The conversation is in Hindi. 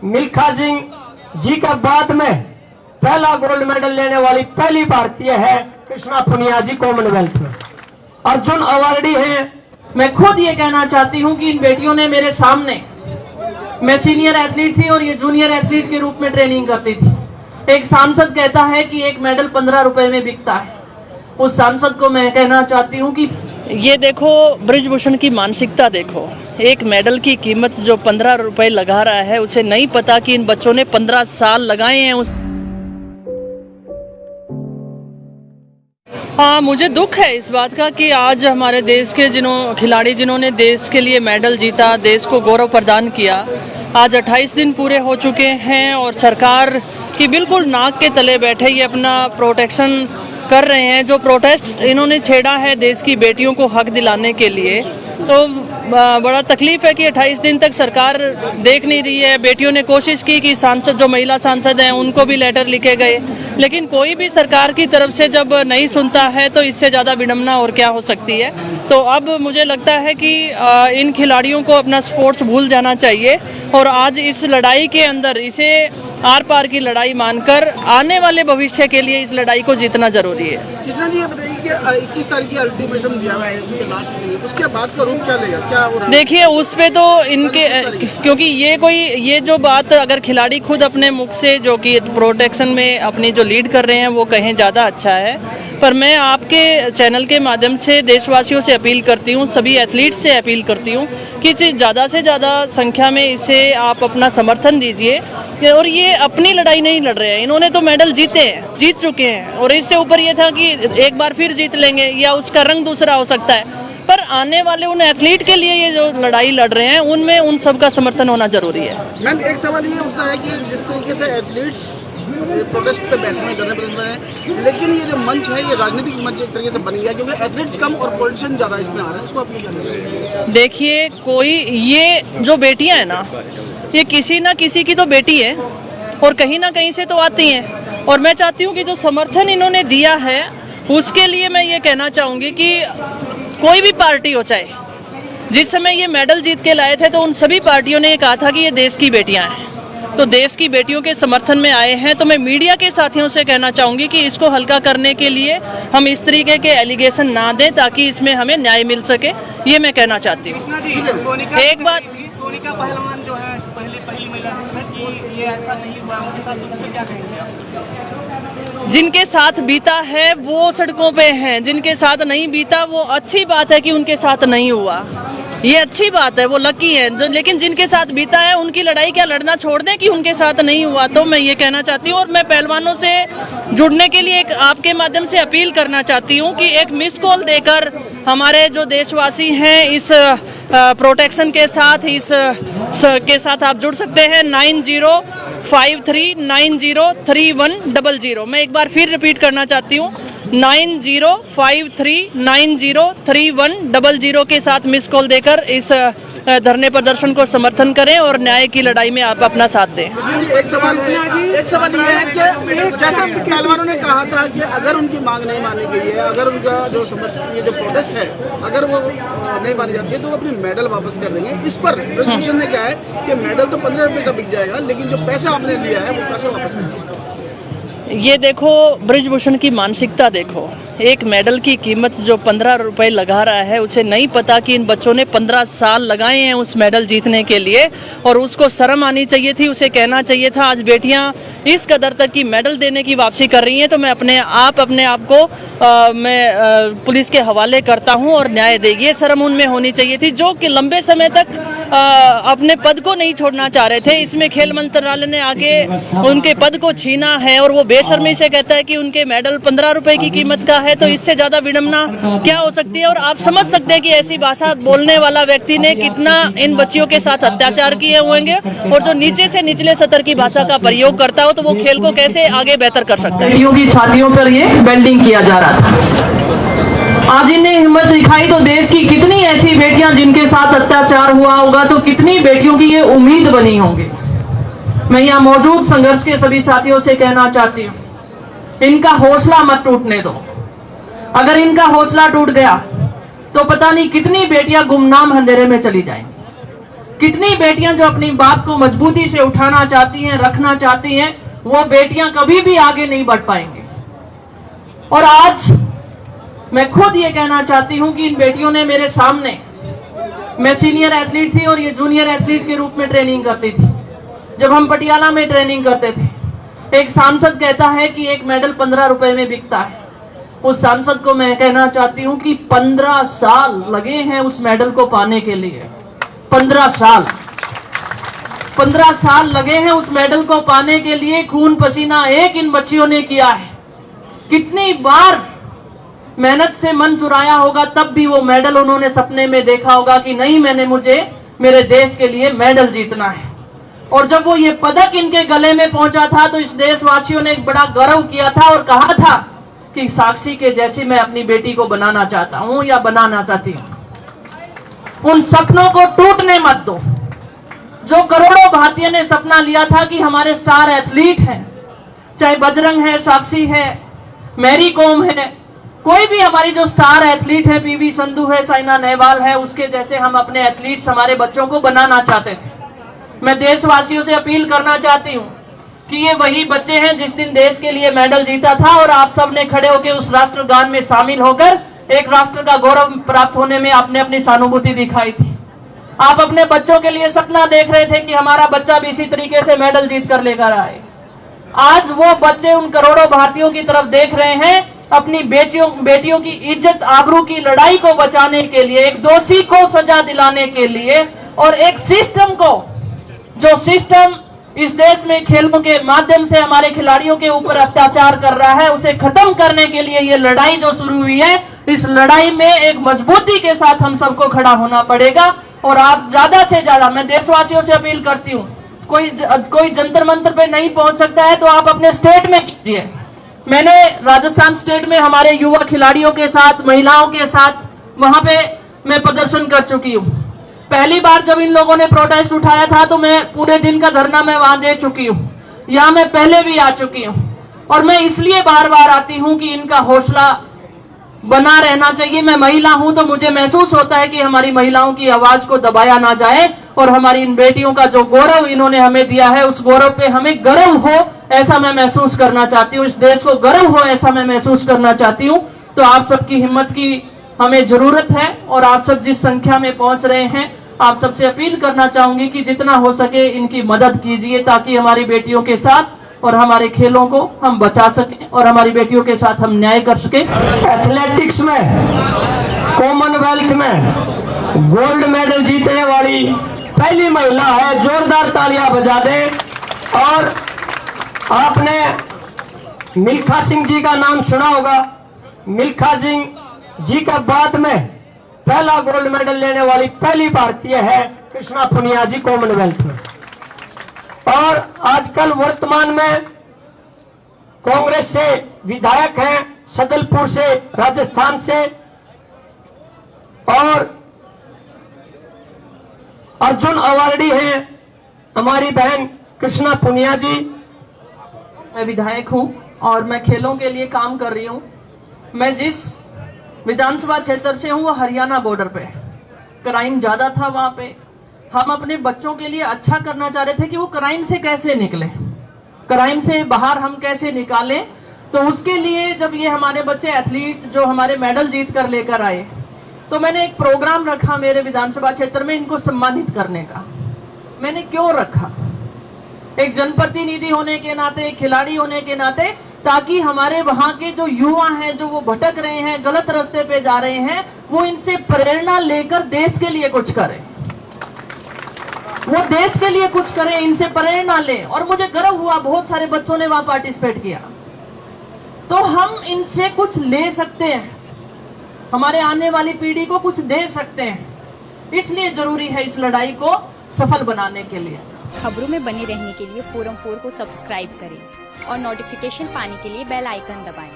मिल्खा सिंह जी के बाद में पहला गोल्ड मेडल लेने वाली पहली भारतीय है कृष्णा पुनिया जी कॉमनवेल्थ में। अर्जुन अवार्डी हैं। मैं खुद ये कहना चाहती हूँ कि इन बेटियों ने मेरे सामने, मैं सीनियर एथलीट थी और ये जूनियर एथलीट के रूप में ट्रेनिंग करती थी। एक सांसद कहता है कि एक मेडल 15 रुपए में बिकता है। उस सांसद को मैं कहना चाहती हूँ कि ये देखो ब्रिजभूषण की मानसिकता देखो, एक मेडल की कीमत जो 15 रुपए लगा रहा है, उसे नहीं पता कि इन बच्चों ने 15 साल लगाए हैं उस। हाँ, मुझे दुख है इस बात का कि आज हमारे देश के खिलाड़ी जिन्होंने देश के लिए मेडल जीता, देश को गौरव प्रदान किया, आज 28 दिन पूरे हो चुके हैं और सरकार की बिल्कुल नाक के तले बैठे ये अपना प्रोटेक्शन कर रहे हैं। जो प्रोटेस्ट इन्होंने छेड़ा है देश की बेटियों को हक दिलाने के लिए, तो बड़ा तकलीफ है कि 28 दिन तक सरकार देख नहीं रही है। बेटियों ने कोशिश की कि सांसद, जो महिला सांसद हैं, उनको भी लेटर लिखे गए, लेकिन कोई भी सरकार की तरफ से जब नहीं सुनता है तो इससे ज़्यादा विडंबना और क्या हो सकती है। तो अब मुझे लगता है कि इन खिलाड़ियों को अपना स्पोर्ट्स भूल जाना चाहिए और आज इस लड़ाई के अंदर इसे आर पार की लड़ाई मानकर आने वाले भविष्य के लिए इस लड़ाई को जीतना जरूरी है। कृष्णा जी, ये बताइए कि 21 तारीख की अल्टीमेटम दिया हुआ है लास्ट के लिए, उसके बाद का रूप क्या लेगा, क्या हो रहा है? देखिए, उस पे तो इनके, क्योंकि ये जो बात अगर खिलाड़ी खुद अपने मुख से, जो कि प्रोटेक्शन में अपनी जो लीड कर रहे हैं, वो कहें ज़्यादा अच्छा है। पर मैं आपके चैनल के माध्यम से देशवासियों से अपील करती हूँ, सभी एथलीट्स से अपील करती हूँ कि ज़्यादा से ज़्यादा संख्या में इसे आप अपना समर्थन दीजिए। और ये अपनी लड़ाई नहीं लड़ रहे हैं, इन्होंने तो मेडल जीत चुके हैं और इससे ऊपर ये था कि एक बार फिर जीत लेंगे या उसका रंग दूसरा हो सकता है। पर आने वाले उन एथलीट के लिए ये जो लड़ाई लड़ रहे हैं, उनमें उन सब का समर्थन होना जरूरी है। मैम, एक सवाल ये उठता है कि जिस तरीके से एथलीट्स प्रोटेस्ट पे बैठे हुए धरने पर हैं, लेकिन ये जो मंच है, ये राजनीतिक मंच एक तरीके से बन गया क्योंकि एथलीट्स कम और पॉलिटिशियन ज़्यादा इसमें आ रहे हैं, इसको आप क्या? देखिए, ये जो बेटियां हैं ना, ये किसी ना किसी की तो बेटी है और कहीं ना कहीं से तो आती हैं। और मैं चाहती हूँ कि जो समर्थन इन्होंने दिया है, उसके लिए मैं ये कहना चाहूँगी कि कोई भी पार्टी हो, चाहे जिस समय ये मेडल जीत के लाए थे तो उन सभी पार्टियों ने ये कहा था कि ये देश की बेटियां हैं, तो देश की बेटियों के समर्थन में आए हैं। तो मैं मीडिया के साथियों से कहना चाहूँगी कि इसको हल्का करने के लिए हम इस तरीके के एलिगेशन ना दें ताकि इसमें हमें न्याय मिल सके, ये मैं कहना चाहती हूँ। एक बात, सोनिका पहलवान जो है पहली महिला, ये ऐसा नहीं हुआ, उनके साथ उसमें क्या कहेंगे आप? जिनके साथ बीता है वो सड़कों पे हैं, जिनके साथ नहीं बीता वो अच्छी बात है कि उनके साथ नहीं हुआ, ये अच्छी बात है, वो लकी है। लेकिन जिनके साथ बीता है उनकी लड़ाई क्या लड़ना छोड़ दें कि उनके साथ नहीं हुआ। तो मैं ये कहना चाहती हूँ और मैं पहलवानों से जुड़ने के लिए एक आपके माध्यम से अपील करना चाहती हूँ कि एक मिस कॉल देकर हमारे जो देशवासी हैं इस प्रोटेक्शन के साथ के साथ आप जुड़ सकते हैं। 9053903100। मैं एक बार फिर रिपीट करना चाहती हूँ, 9053903100 के साथ मिस कॉल देकर इस धरने प्रदर्शन को समर्थन करें और न्याय की लड़ाई में आप अपना साथ दें। एक सवाल ये है कि जैसा पहलवानों ने कहा था कि अगर उनकी मांग नहीं मानी गई है, अगर उनका जो ये जो प्रोटेस्ट है अगर वो नहीं मानी जाती है तो वो अपनी मेडल वापस कर देंगे। इस पर ब्रिजभूषण ने कहा है कि मेडल तो 15 रुपये का बिक जाएगा, लेकिन जो पैसा आपने लिया है वो पैसा वापस नहीं। ये देखो ब्रिजभूषण की मानसिकता देखो, एक मेडल की कीमत जो 15 रुपए लगा रहा है, उसे नहीं पता कि इन बच्चों ने 15 साल लगाए हैं उस मेडल जीतने के लिए और उसको शर्म आनी चाहिए थी, उसे कहना चाहिए था। आज बेटियां इस कदर तक की मेडल देने की वापसी कर रही हैं तो मैं अपने आप को पुलिस के हवाले करता हूं और न्याय देगी। ये शर्म उनमें होनी चाहिए थी जो कि लंबे समय तक अपने पद को नहीं छोड़ना चाह रहे थे। इसमें खेल मंत्रालय ने आके उनके पद को छीना है और वो बेशर्मी से कहता है कि उनके मेडल 15 रुपए की कीमत का है, तो इससे ज्यादा विडंबना क्या हो सकती है। और आप समझ सकते हैं कि ऐसी भाषा बोलने वाला व्यक्ति ने कितना इन बच्चियों के साथ अत्याचार किए होंगे और जो नीचे से निचले स्तर की भाषा का प्रयोग करता हो तो वो खेल को कैसे आगे बेहतर कर सकता है। बेटियों की छातियों पर ये बेल्डिंग किया जा रहा था, आज इन्हें हिम्मत दिखाई तो देश की कितनी ऐसी बेटियां जिनके साथ अत्याचार हुआ होगा तो कितनी बेटियों की ये उम्मीद बनी होंगी। मैं यहाँ मौजूद संघर्ष के सभी साथियों से कहना चाहती हूँ, इनका हौसला मत टूटने दो। अगर इनका हौसला टूट गया तो पता नहीं कितनी बेटियां गुमनाम अंधेरे में चली जाएंगी। कितनी बेटियां जो अपनी बात को मजबूती से उठाना चाहती हैं, रखना चाहती हैं, वो बेटियां कभी भी आगे नहीं बढ़ पाएंगी। और आज मैं खुद ये कहना चाहती हूं कि इन बेटियों ने मेरे सामने, मैं सीनियर एथलीट थी और ये जूनियर एथलीट के रूप में ट्रेनिंग करती थी। जब हम पटियाला में ट्रेनिंग करते थे, एक सांसद कहता है कि एक मेडल 15 रुपए में बिकता है। उस सांसद को मैं कहना चाहती हूं कि 15 साल लगे हैं उस मेडल को पाने के लिए। 15 साल लगे हैं उस मेडल को पाने के लिए। खून पसीना एक इन बच्चियों ने किया है। कितनी बार मेहनत से मन चुराया होगा, तब भी वो मेडल उन्होंने सपने में देखा होगा कि नहीं, मुझे मेरे देश के लिए मेडल जीतना है। और जब वो ये पदक इनके गले में पहुंचा था तो इस देशवासियों ने एक बड़ा गर्व किया था और कहा था कि साक्षी के जैसी मैं अपनी बेटी को बनाना चाहता हूं या बनाना चाहती हूं। उन सपनों को टूटने मत दो। जो करोड़ों भारतीय ने सपना लिया था कि हमारे स्टार एथलीट हैं, चाहे बजरंग है, साक्षी है, मैरी कॉम है, कोई भी हमारी जो स्टार एथलीट है, पीवी संधू है, साइना नेहवाल है, उसके जैसे हम अपने एथलीट्स, हमारे बच्चों को बनाना चाहते थे। मैं देशवासियों से अपील करना चाहती हूं कि ये वही बच्चे हैं जिस दिन देश के लिए मेडल जीता था और आप सब ने खड़े होकर उस राष्ट्रगान में शामिल होकर एक राष्ट्र का गौरव प्राप्त होने में आपने अपनी सहानुभूति दिखाई थी। आप अपने बच्चों के लिए सपना देख रहे थे कि हमारा बच्चा भी इसी तरीके से मेडल जीत कर लेकर आए। आज वो बच्चे उन करोड़ों भारतीयों की तरफ देख रहे हैं, अपनी बेटियों की इज्जत आबरू की लड़ाई को बचाने के लिए, एक दोषी को सजा दिलाने के लिए और एक सिस्टम को, जो सिस्टम इस देश में खेलों के माध्यम से हमारे खिलाड़ियों के ऊपर अत्याचार कर रहा है, उसे खत्म करने के लिए ये लड़ाई जो शुरू हुई है, इस लड़ाई में एक मजबूती के साथ हम सबको खड़ा होना पड़ेगा। और आप ज्यादा से ज्यादा, मैं देशवासियों से अपील करती हूँ, कोई जंतर मंतर पे नहीं पहुंच सकता है तो आप अपने स्टेट में कीजिए। मैंने राजस्थान स्टेट में हमारे युवा खिलाड़ियों के साथ, महिलाओं के साथ वहां पे मैं प्रदर्शन कर चुकी हूँ। पहली बार जब इन लोगों ने प्रोटेस्ट उठाया था तो मैं पूरे दिन का धरना मैं वहां दे चुकी हूँ। यहाँ मैं पहले भी आ चुकी हूँ और मैं इसलिए बार बार आती हूँ कि इनका हौसला बना रहना चाहिए। मैं महिला हूं तो मुझे महसूस होता है कि हमारी महिलाओं की आवाज को दबाया ना जाए और हमारी इन बेटियों का जो गौरव इन्होंने हमें दिया है, उस गौरव पे हमें गर्व हो, ऐसा मैं महसूस करना चाहती हूँ। इस देश को गर्व हो, ऐसा मैं महसूस करना चाहती हूँ। तो आप सबकी हिम्मत की हमें जरूरत है और आप सब जिस संख्या में पहुंच रहे हैं, आप सबसे अपील करना चाहूंगी कि जितना हो सके इनकी मदद कीजिए ताकि हमारी बेटियों के साथ और हमारे खेलों को हम बचा सकें और हमारी बेटियों के साथ हम न्याय कर सकें। एथलेटिक्स में, कॉमनवेल्थ में गोल्ड मेडल जीतने वाली पहली महिला है, जोरदार तालियां बजा दें। और आपने मिल्खा सिंह जी का नाम सुना होगा। मिल्खा सिंह जी के बाद में पहला गोल्ड मेडल लेने वाली पहली भारतीय है कृष्णा पुनिया जी कॉमनवेल्थ में। और आजकल वर्तमान में कांग्रेस से विधायक हैं, सदलपुर से, राजस्थान से। और अर्जुन अवार्डी हैं हमारी बहन कृष्णा पुनिया जी। मैं विधायक हूं और मैं खेलों के लिए काम कर रही हूं। मैं जिस विधानसभा क्षेत्र से हूं वो हरियाणा बॉर्डर पे, क्राइम ज्यादा था वहां पे। हम अपने बच्चों के लिए अच्छा करना चाह रहे थे कि वो क्राइम से कैसे निकले, क्राइम से बाहर हम कैसे निकालें। तो उसके लिए जब ये हमारे बच्चे एथलीट जो हमारे मेडल जीत कर लेकर आए, तो मैंने एक प्रोग्राम रखा मेरे विधानसभा क्षेत्र में इनको सम्मानित करने का। मैंने क्यों रखा? एक जनप्रतिनिधि होने के नाते, एक खिलाड़ी होने के नाते, ताकि हमारे वहां के जो युवा हैं, जो वो भटक रहे हैं, गलत रास्ते पे जा रहे हैं, वो इनसे प्रेरणा लेकर देश के लिए कुछ करें, वो देश के लिए कुछ करें, इनसे प्रेरणा लें। और मुझे गर्व हुआ, बहुत सारे बच्चों ने वहां पार्टिसिपेट किया। तो हम इनसे कुछ ले सकते हैं, हमारे आने वाली पीढ़ी को कुछ दे सकते हैं। इसलिए जरूरी है इस लड़ाई को सफल बनाने के लिए। खबरों में बने रहने के लिए फोरम 4 को सब्सक्राइब करें और नोटिफिकेशन पाने के लिए बेल आइकन दबाएं।